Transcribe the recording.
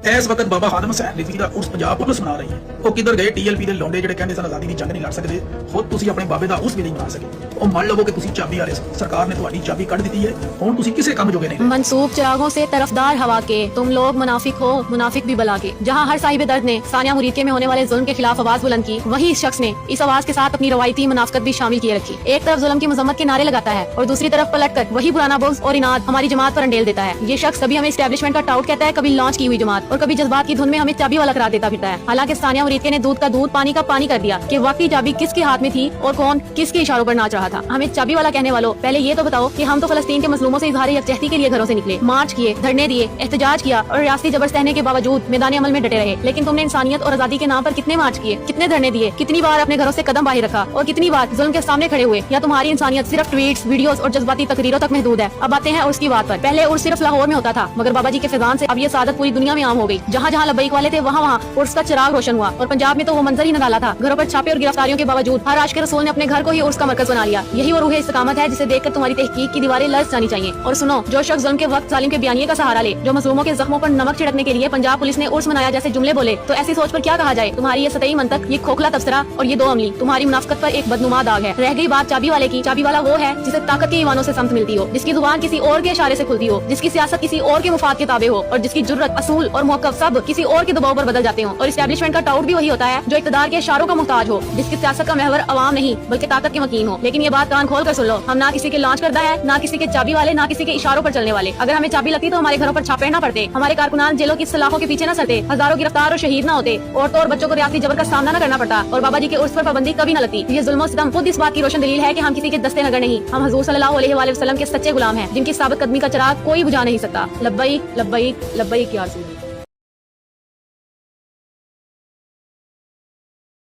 ਇਸ ਵਕਤ ਬਾਬਾ ਖਾਦਮ ਹੁਸੈਨ ਰਿਜ਼ਵੀ ਦਾ ਉਰਸ ਪੰਜਾਬ ਪੁਲਿਸ ਮਨਾ ਰਹੀ ਹੈ। ਉਹ ਕਿੱਧਰ ਗਏ TLP ਦੇ ਲੌਂਡੇ ਜਿਹੜੇ ਕਹਿੰਦੇ ਸਨ ਆਜ਼ਾਦੀ ਦੀ ਜੰਗ ਨਹੀਂ ਲੜ ਸਕਦੇ, ਖੁਦ ਤੁਸੀਂ ਆਪਣੇ ਬਾਬੇ ਦਾ ਉਰਸ ਵੀ ਨਹੀਂ ਮਨਾ ਸਕੇ। ਉਹ ਮੰਨ ਲਵੋ ਕਿ ਤੁਸੀਂ ਚਾਬੀ ਵਾਲੇ ਸੋ, ਸਰਕਾਰ ਨੇ ਤੁਹਾਡੀ ਚਾਬੀ ਕੱਢ ਦਿੱਤੀ ਹੈ, ਹੁਣ ਤੁਸੀਂ ਕਿਸੇ ਕੰਮ ਜੋਗੇ नहीं। मंसूब चिरागों से तरफदार हवा के तुम लोग मुनाफिक हो, मुनाफिक भी बला के। जहाँ हर साहिब दर्द ने सानिया मुरीद में होने वाले जुल्म के खिलाफ आवाज बुलंद की, वही इस शख्स ने इस आवाज के साथ अपनी रवायती मुनाफिकत भी शामिल किए रखी। एक तरफ जुल्म की मजम्मत के नारे लगाता है और दूसरी तरफ पलटकर वही पुराना बुग़्ज़ और इनाद हमारी जमात पर अंडेल देता है। ये शख्स कभी हमें इस्टेब्लिशमेंट का टाउट कहता है, कभी लॉन्च की हुई जमात, और कभी जज्बात की धुन में हमें चाबी वाला करार देता फिरता है। हालांकि सानिया मुरीद ने दूध का दूध पानी का पानी कर दिया कि वाकई चाबी किसके हाथ में थी और कौन किसके इशारों पर नाच रहा था। हमें चाबी वाला कहने वालों, पहले ये तो बताओ कि हम तो फलस्तीन के मजलूमों से इजहार यकजहती के लिए घरों से निकले, मार्च किए, धरने दिए, एहतजाज किया और रियासती जबर सहने के बावजूद मैदान अमल में डटे रहे। लेकिन तुमने इंसानियत और आजादी के नाम पर कितने मार्च किए, कितने धरने दिए, कितनी बार अपने घरों से कदम बाहर रखा और कितनी बार जुल्म के सामने खड़े हुए? या तुम्हारी इंसानियत सिर्फ ट्वीट्स, वीडियोस और जज्बाती तकरीरों तक महदूद है? अब आते हैं उर्स की बात पर। पहले उर्स सिर्फ लाहौर में होता था, मगर बाबा जी के फैजान से अब ये सादत पूरी दुनिया में आम हो गई। जहाँ जहाँ लब्बैक वाले थे वहाँ उर्स का चिराग रोशन हुआ, और पंजाब में तो वो मंजर ही न डाला था। घरों पर छापे और गिरफ्तारियों के बावजूद हर आशिक रसूल ने अपने घर को ही उर्स का मरकज बना लिया। यही वो रूह इस्तिकामत है जिसे देखकर तुम्हारी तहकीक की दीवारें लर्ज़ जानी चाहिए। और सुनो, जो शख्स जुल्म के वक्त जालिम के बयानिए का सहारा ले, जो मजलूमों के जख्मों पर नमक छिड़कने के लिए पंजाब पुलिस ने उर्स मनाया जैसे जुमले बोले, तो ऐसी सोच पर क्या कहा जाए? तुम्हारी ये सतही मंतक, ये खोखला तबसरा और ये दो अमली तुम्हारी मुनाफिकत पर एक बदनुमा दाग है। रह गई बात चाबी वाले की, चाबी वाला वो है जिसे ताकत के ईवानों से समत मिलती हो, जिसकी जुबान किसी और के इशारे से खुलती हो, जिसकी सियासत किसी और के मुफाद के ताबे हो, और जिसकी जुर्रत, असूल और मौक़िफ़ सब किसी और के दबाव पर बदल जाते हो। और इस्टेब्लिशमेंट का टाउट भी वही होता है जो इक़्तिदार के इशारों का मुहताज हो, जिसकी सियासत का महवर अवाम नहीं बल्कि ताकत के मकीन हो। लेकिन ये बात कान खोल कर सुन लो, हम ना किसी के लॉन्च करता है, ना किसी के चाबी वाले, ना किसी के इशारों पर चलने वाले। अगर हमें चाबी लगती तो हमारे घरों पर छापे ना पड़ते, हमारे कारकुनान जेलों की सलाखों के पीछे न चलते, हजारों गिरफ्तार और शहीद ना होते, औरतों और बच्चों को रियासती जबर का सामना न करना पड़ता, और बाबा जी के उर्स पर पाबंदी कभी न लगती। ये जुल्म और सितम खुद इस बात की रोशन दलील है कि हम किसी के दस्ते नगर नहीं, हम हुजूर सल्लल्लाहु अलैहि वसल्लम के सच्चे गुलाम हैं, जिनकी साबित कदमी का चिराग कोई बुझा नहीं सकता। लब्बैक लब्बैक लब्बैक या रसूल।